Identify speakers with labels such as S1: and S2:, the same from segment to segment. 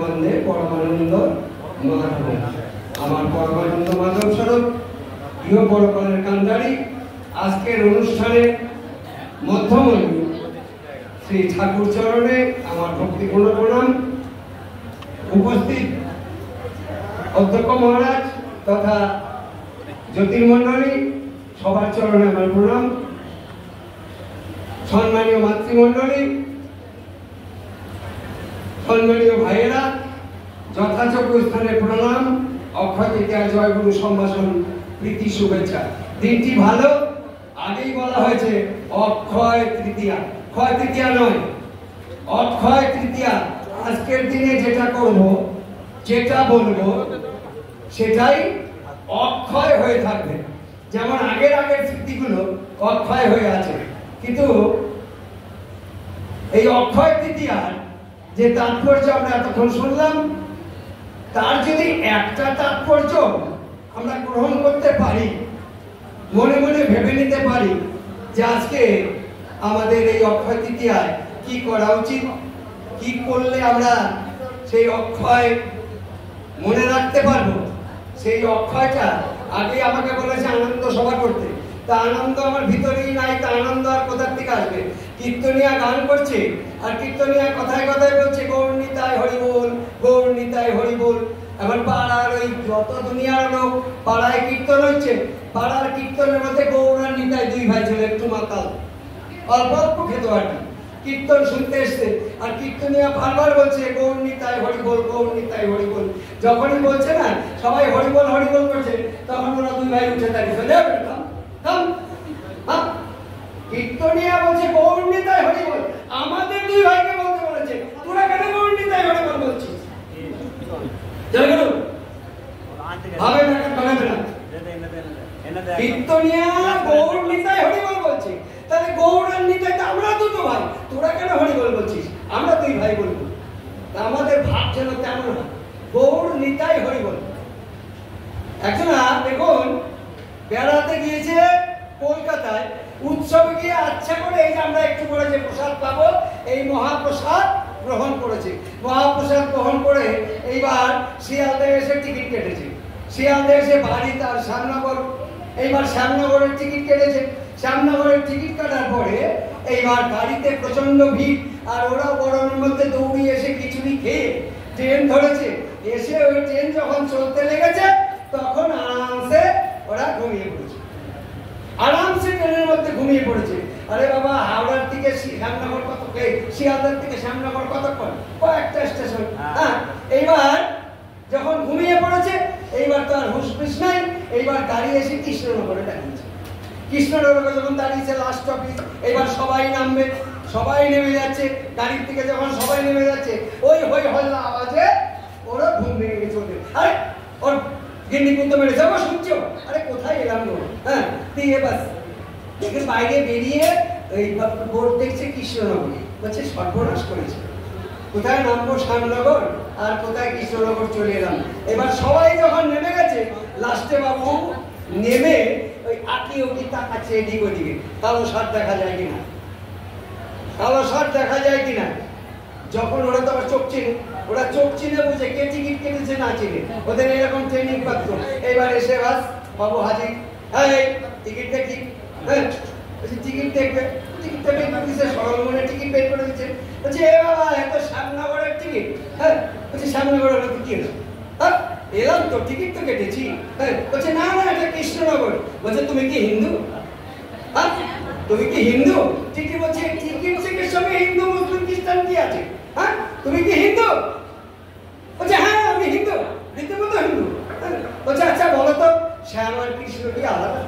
S1: বন্দে পরমানন্দ মাধব। আমার পরমানন্দ মাধব স্বরূপ গৃহ পরকালের কান্ডারি আজকের অনুষ্ঠানের মধ্যমণি শ্রী ঠাকুর চরণে আমার ভক্তিপূর্ণ প্রণাম। উপস্থিত অধ্যক্ষ মহারাজ তথা জ্যোতির্মণ্ডলী সবার চরণে আমার প্রণাম। সম্মানীয় মাতৃমণ্ডলী, সম্মানীয় ভাইয়েরা, যথাযোগ্য স্থানে প্রণাম। অক্ষয় তৃতীয়া জয়গুরু সম্ভাষণ প্রীতি শুভেচ্ছা। দিনটি ভালো, আগেই বলা হয়েছে অক্ষয় তৃতীয়া, ক্ষয় তৃতীয়া নয়, অক্ষয় তৃতীয়া। আজকের দিনে যেটা করব, যেটা বলবো, সেটাই অক্ষয় হয়ে থাকবে। যেমন আগের স্মৃতিগুলো অক্ষয় হয়ে আছে, কিন্তু এই অক্ষয় তৃতীয়ার যে তাৎপর্য আমরা এতক্ষণ শুনলাম, তার যদি একটা তাৎপর্য আমরা গ্রহণ করতে পারি, মনে মনে ভেবে নিতে পারি যে আজকে আমাদের এই অক্ষয় তৃতীয়ায় কি করা উচিত, কি করলে আমরা সেই অক্ষয় মনে রাখতে পারবো। সেই অক্ষয়টা আগে আমাকে বলেছে আনন্দ সভা করতে, তা আনন্দ আমার ভিতরেই নাই, তা আনন্দ আর কোথার থেকে আসবে? কীর্তনিয়া গান করছে, আর কীর্তনিয়া কথায় কথায় বলছে গৌর নিতাই হরি বল, গৌর নিতাই হরি বল। এবার পাড়ার ওই যত দুনিয়ার লোক পাড়ায় কীর্তন হচ্ছে, পাড়ার কীর্তনের মধ্যে গৌর আর নিতাই দুই ভাই ছিল, একটু মাতাল, অল্প অল্প খেত আর কি, কীর্তন শুনতে এসছে। আর কীর্তনিয়া বারবার বলছে গৌর নিতাই হরি বল, গৌর নিতাই হরি বল। যখনই বলছে না সবাই হরি বল করছে, তখন ওরা দুই ভাই উঠে দাঁড়িয়ে কীর্তনিয়া বলছে গৌর নিতাই হরি বল, আমাদের দুই ভাইকে বলতে বলেছে, তোরা কেন গৌর নিতাই হরি বল বলছিস? কীর্তনিয়া গৌর নিতাই হরি বল বলছে, তাহলে গৌর আর নিতাই তো আমরা দুটো ভাই, তোরা কেন হরি বল বলছিস? আমরা দুই ভাই বলবো। আমাদের ভাব যেন তেমন হয়, গৌর নিতাই হরি বল। একজনা দেখুন বেড়াতে গিয়েছে কলকাতায়, উৎসবে গিয়ে আচ্ছা করে এই যে আমরা একটু করে যে প্রসাদ পাবো, এই মহাপ্রসাদ গ্রহণ করেছে। মহাপ্রসাদ গ্রহণ করে এইবার শিয়ালদে এসে টিকিট কেটেছে, শিয়ালদে এসে বাড়ি তার শ্যামনগর, এইবার শ্যামনগরের টিকিট কেটেছে। শ্যামনগরের টিকিট কাটার পরে এইবার গাড়িতে প্রচন্ড ভিড়, আর ওরা গরমের মধ্যে দৌড়িয়ে এসে খিচুড়ি খেয়ে ট্রেন ধরেছে। এসে ওই ট্রেন যখন চলতে লেগেছে, তখন আরামসে ওরা ঘুমিয়ে পড়েছে, আরামসে ট্রেনের মধ্যে ঘুমিয়ে পড়েছে। আরে বাবা, হাওড়ার থেকে শ্যামনগর কত, শিয়ালদার থেকে শ্যামনগর কতক্ষণ? কয়েকটা স্টেশন। হ্যাঁ, এইবার যখন ঘুমিয়ে পড়েছে, এইবার তো আর হুঁশ নাই। এইবার গাড়ি এসে কৃষ্ণনগরে দাঁড়িয়েছে। কৃষ্ণনগরে যখন দাঁড়িয়েছে লাস্ট স্টপেজ, এইবার সবাই নামবে, সবাই নেমে যাচ্ছে। গাড়ির থেকে যখন সবাই নেমে যাচ্ছে, ওই হই হল্লা আওয়াজে ওরা ঘুম ভেঙে গেছে ওদের। আরে ওর গিন্নি কিন্তু মেরে যাবো, শুনছো? আরে কোথায় এলাম গো? হ্যাঁ, দিয়ে বাস দেখে বাইরে বেরিয়ে ওই বোর্ড দেখছে কৃষ্ণনগর, বলছে সর্বনাশ করেছে, কোথায় নামবো? শ্যামনগর, আর কোথায় কৃষ্ণনগর চলে এলাম। এবার সবাই যখন নেমে গেছে, লাস্টে বাবু নেমে ওই আঁকি উকি তাকাচ্ছে এদিক ওদিকে, কালো শার্ট দেখা যায় কিনা, কালো শার্ট দেখা যায় কিনা। যখন ওরা তো আবার চোখ চিনে, ওরা চোখ চিনে বুঝে কে টিকিট কেটেছে না চিনে, ওদের এরকম ট্রেনিং পাত্র। এইবার এসে বাস বাবু হাজির, এই টিকিট দেখি। হ্যাঁ, বলছি টিকিট দেখবে, টিকিটটা বের করে দিচ্ছে, সরল মনে টিকিট বের করে দিচ্ছে। বলছে এ বাবা, এত শ্যামনগরের টিকিট? হ্যাঁ, বলছি শ্যামনগর হলো তো কি হলো? হ্যাঁ, এলাম তো, টিকিট তো কেটেছি। হ্যাঁ, বলছে না না, এটা কৃষ্ণনগর। বলছে তুমি কি হিন্দু? হ্যাঁ, তুমি কি হিন্দু? ঠিকই বলছে, টিকিট চেকের সঙ্গে হিন্দু মুসলিম খ্রিস্টান কি আছে? হ্যাঁ, তুমি কি হিন্দু? বলছে হ্যাঁ আমি হিন্দু, রীতিমতো হিন্দু। বলছে আচ্ছা বলো তো, শ্যাম আর কৃষ্ণ কি আলাদা?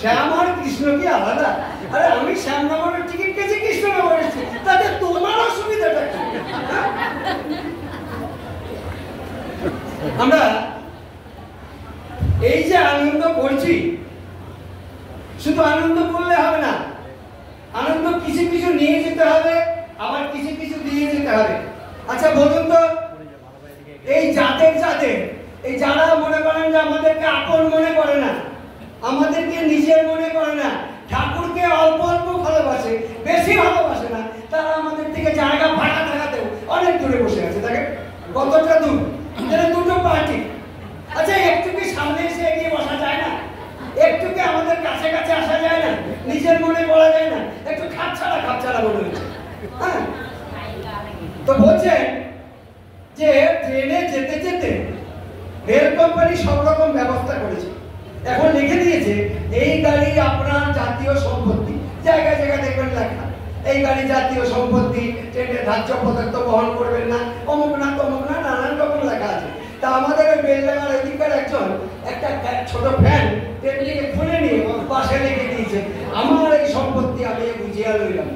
S1: শ্যাম আর কৃষ্ণ কি আলাদা? আরে আমি শ্যামনগরের টিকিট কেটেছি, কৃষ্ণনগর এসেছি, তাতে তোমার অসুবিধাটা কি? আমরা এই যে আনন্দ করছি, শুধু আনন্দ করলে হবে না, আনন্দ কিছু কিছু নিয়ে যেতে হবে, আবার কিছু কিছু দিয়ে যেতে হবে। আচ্ছা বলুন তো, এই যাদের এই যারা মনে করেন যে আমাদেরকে আপন মনে করে না, আমাদেরকে নিজের মনে করে না, ঠাকুরকে অল্প অল্প ভালোবাসে, বেশি দূরে বসে আছে, দেখেন কতটা দূর, এরা দুটো পার্টি। আচ্ছা একটু কি সামনে এসে এগিয়ে বসা যায় না? একটু কি আমাদের কাছে কাছে আসা যায় না? নিজের মনে বলা যায় না? একটু খাপছাড়া মনে হচ্ছে। হ্যাঁ, তো বলছেন যে ট্রেনে যেতে যেতে রেল কোম্পানি সব রকম ব্যবস্থা করেছে। এখন লিখে দিয়েছে এই গাড়ি আপনার জাতীয় সম্পত্তি, জায়গায় জায়গায় দেখবেন লেখা এই গাড়ি জাতীয় সম্পত্তি, ট্রেনের ধার্য পদার্থ বহন করবেন না, অমুক না তমুক না, নানান রকম লেখা আছে। তা আমাদের ওই বেলডাঙ্গার এদিককার একজন একটা ছোট ফ্যান ট্রেনটিকে খুলে নিয়ে পাশে লিখে দিয়েছে আমার এই সম্পত্তি আমি বুঝিয়া লইলাম।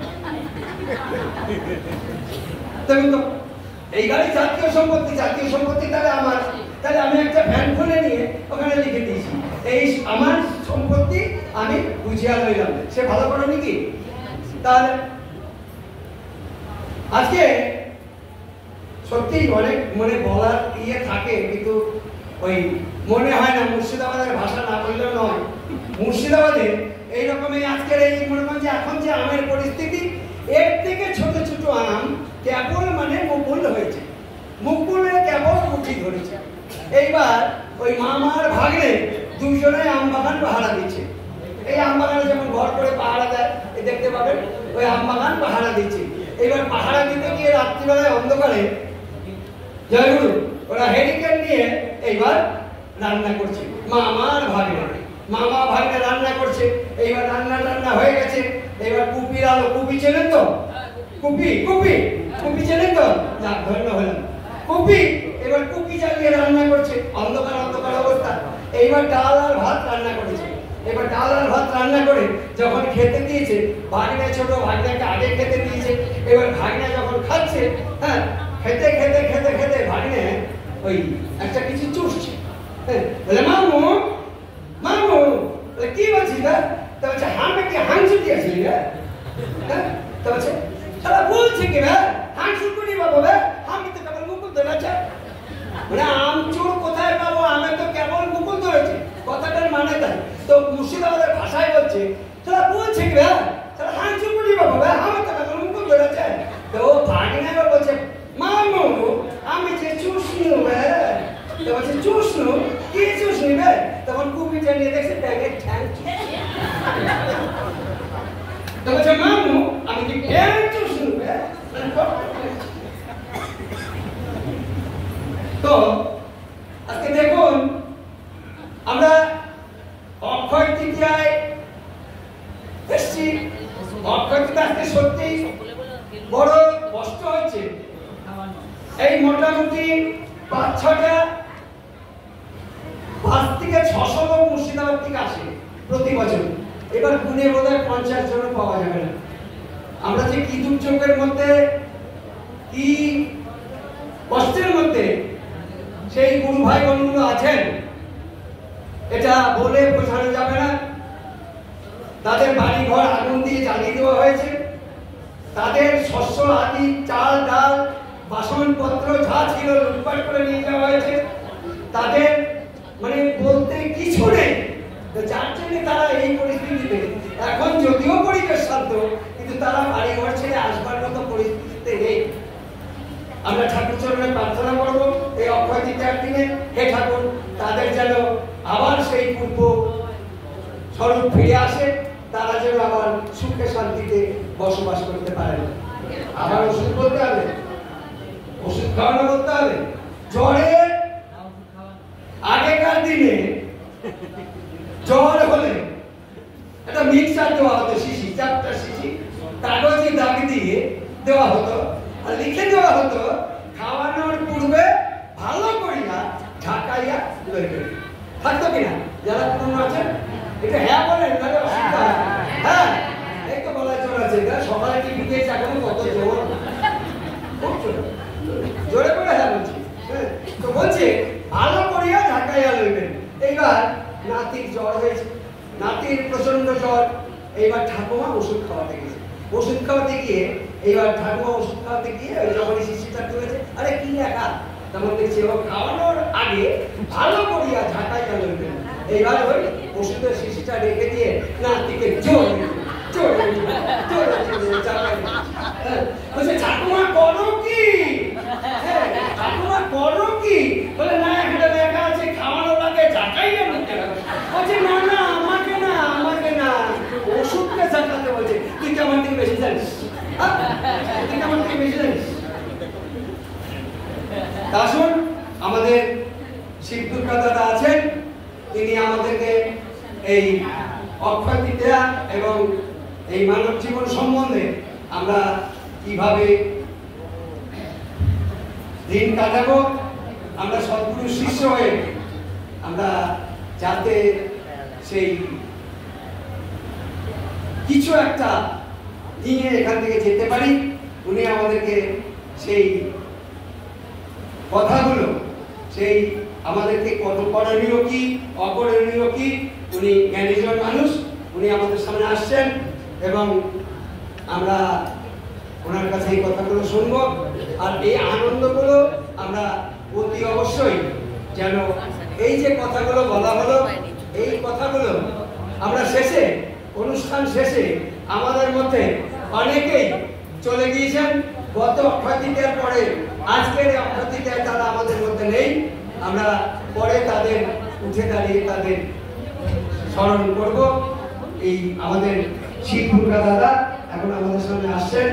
S1: দেখুন তো, এই গাড়ি জাতীয় সম্পত্তি তাহলে আমার, তাহলে আমি একটা ফ্যান খুলে নিয়ে ওখানে লিখে দিয়েছি এই আমার সম্পত্তি আমি বুঝিয়া লইলাম। সে ভালো করে নাকি? তাহলে আজকে সত্যি অনেক মনে বলার ইয়ে থাকে, কিন্তু ওই মনে হয় না, মুর্শিদাবাদের ভাষা না বললেও নয়। মুর্শিদাবাদে এইরকমই আজকের এই মনে করেন যে এখন যে আমের পরিস্থিতি, এর থেকে ছোট ছোট আম কেবল মানে মুকুল হয়েছে, মুকুলে কেবল মুঠি ধরেছে। এইবার ওই মামার ভাগ্নে দুজনে আম বাগান পাহারা দিচ্ছে। এই আম বাগানে যেমন ঘর করে পাহারা দেয়, দেখতে পাবেন ওই আম বাগান পাহারা দিচ্ছে। এবার পাহারা দিতে গিয়ে রাত্রিবেলায় অন্ধকারে জয়গুরু ওরা হেরিকেন নিয়ে এইবার রান্না করছে। মামা ভাগ্নে রান্না করছে। এইবার রান্না হয়ে গেছে। এবার কুপির আলো, কুপি চেনেন তো? কুপি চেনেন তো? না, ধন্য হলাম। কুপি এবার কুপি চালিয়ে রান্না করছে, অন্ধকার অবস্থা। এইবার ডাল আর ভাত রান্না করেছে। এবার ডাল আর ভাত রান্না করে যখন খেতে দিয়েছে, ভাগ্নে ছোট ভাগ্নাকে আগে খেতে দিয়েছে। এবার ভাগ্না যখন খাচ্ছে, হ্যাঁ, খেতে ভাগ্নে ওই একটা কিছু চুষছে। বলে মামু কি বলছিস না? তা বলছে হামে কি হাংসু দিয়েছিলি রে? হ্যাঁ, তা বলছে সারা বলছে কি রে হাংসু করি বাবা রে, আমি তো কেবল মুকুল ধরেছে। মানে আম চোর কোথায় পাবো, আমি তো কেবল মুকুল ধরেছি, কথাটার মানে তাই। তো মুর্শিদাবাদের ভাষায় বলছে সারা বলছে কি রে, সারা হাংসু করি বাবা রে, আমি তো কেবল মুকুল ধরেছে। তো ভাগিনা এবার বলছে মামু আমি যে চুষনু রে। তো বলছে চুষনু কি চুষনি রে? তখন কুপিটা নিয়ে দেখছে ব্যাগের ঠ্যাং। তো বলছে মামু আমি কি ঠ্যাং চুষনু রে? তো আজকে দেখুন আমরা অক্ষয় তৃতীয়ায় এসছি। অক্ষয় তৃতীয়া আজকে সত্যি বড় কষ্ট হচ্ছে। এই মোটামুটি 5-6টা 5 থেকে 600 লোক মুর্শিদাবাদ থেকে আসে প্রতি বছর। এবার গুনে বোধহয় 50 জনও পাওয়া যাবে না। আমরা যে কি দুর্যোগের মধ্যে, কি কষ্টের মধ্যে সেই গুরু ভাই বোনগুলো আছেন, এটা বলে বোঝানো যাবে না। তাদের বাড়ি ঘর আগুন দিয়ে জ্বালিয়ে দেওয়া হয়েছে। তাদের শস্য আদি, চাল ডাল, বাসনপত্র যা ছিল লুটপাট করে নিয়ে যাওয়া হয়েছে। তাদের মানে বলতে কিছু নেই। যার জন্য তারা এই পরিস্থিতিতে, এখন যদিও পরিবেশ শান্ত, কিন্তু তারা বাড়ি ঘর ছেড়ে আসবার মতো পরিস্থিতিতে নেই। আমরা ঠাকুর চরণে প্রার্থনা করব এই অক্ষয় তৃতীয়ার দিনে, হে ঠাকুর তাদের যেন আবার সেই পূর্ব স্বরূপ ফিরে আসে, তারা যেন আবার সুখে শান্তিতে বসবাস করতে পারেন। আবার ওষুধ করতে হবে, ওষুধ খাওয়ানো করতে হবে। জ্বরে আগেকার দিনে জ্বর হলে একটা মিক্সার দেওয়া হতো, শিশি, 4টা শিশি কাগজে দাগ দিয়ে দেওয়া হতো, আর লিখে দেওয়া হতো খাওয়ানোর পূর্বে ভালো করিয়া ঢাকাইয়া লইবে। থাকতো কিনা যারা পুরনো আছেন? এটা হ্যাঁ বলেন, তাহলে অসুবিধা। হ্যাঁ, এই তো বলার জোর আছে। সকালে টিভি দিয়েছে, এখন কত জোর, খুব জোরে করে হ্যাঁ বলছি। তো বলছে ভালো করিয়া ঢাকাইয়া লইবেন। এইবার নাতির জ্বর হয়েছে, নাতির প্রচন্ড জ্বর। এইবার ঠাকুমা ওষুধ খাওয়াতে গেছে। ওষুধ খাওয়াতে গিয়ে এইবার ঠাকুমা ওষুধ খাওয়াতে গিয়ে যখন শিশিটা তুলেছে, আরে কি লেখা? তখন দেখছি ও খাওয়ানোর আগে ভালো করিয়া ঢাকাইয়া লইবেন। এইবার ওই ওষুধের শিশিটা রেখে দিয়ে নাতিকে জোর বলছে ঠাকুমা করো কি? বেশি জানিস, তুই আমার থেকে বেশি জানিস। আসুন, আমাদের শিবদুর্গা দাদা আছেন, তিনি আমাদেরকে এই অক্ষয় তৃতীয়া এবং এই মানব জীবন সম্বন্ধে আমরা কিভাবে দিন কাটাবো, আমরা সদ্গুরু শিষ্য হয়ে আমরা যাতে সেই কিছু একটা নিয়ে এখান থেকে যেতে পারি, উনি আমাদেরকে সেই কথাগুলো, সেই আমাদেরকে কত করণীয় কি অকরণীয় কি, উনি জ্ঞানীজন মানুষ, উনি আমাদের সামনে আসছেন এবং আমরা ওনার কাছে এই কথাগুলো শুনবো। আর এই আনন্দগুলো আমরা অতি অবশ্যই যেন এই যে কথাগুলো বলা হলো, এই কথাগুলো আমরা শেষে, অনুষ্ঠান শেষে আমাদের মধ্যে অনেকেই চলে গিয়েছেন গত অক্ষয় তৃতীয়ার পরে, আজকের অক্ষয় তৃতীয়ায় তারা আমাদের মধ্যে নেই, আমরা পরে তাদের উঠে দাঁড়িয়ে তাদের স্মরণ করব। এই আমাদের শিবদুর্গা দাদা এখন আমাদের সামনে আসছেন।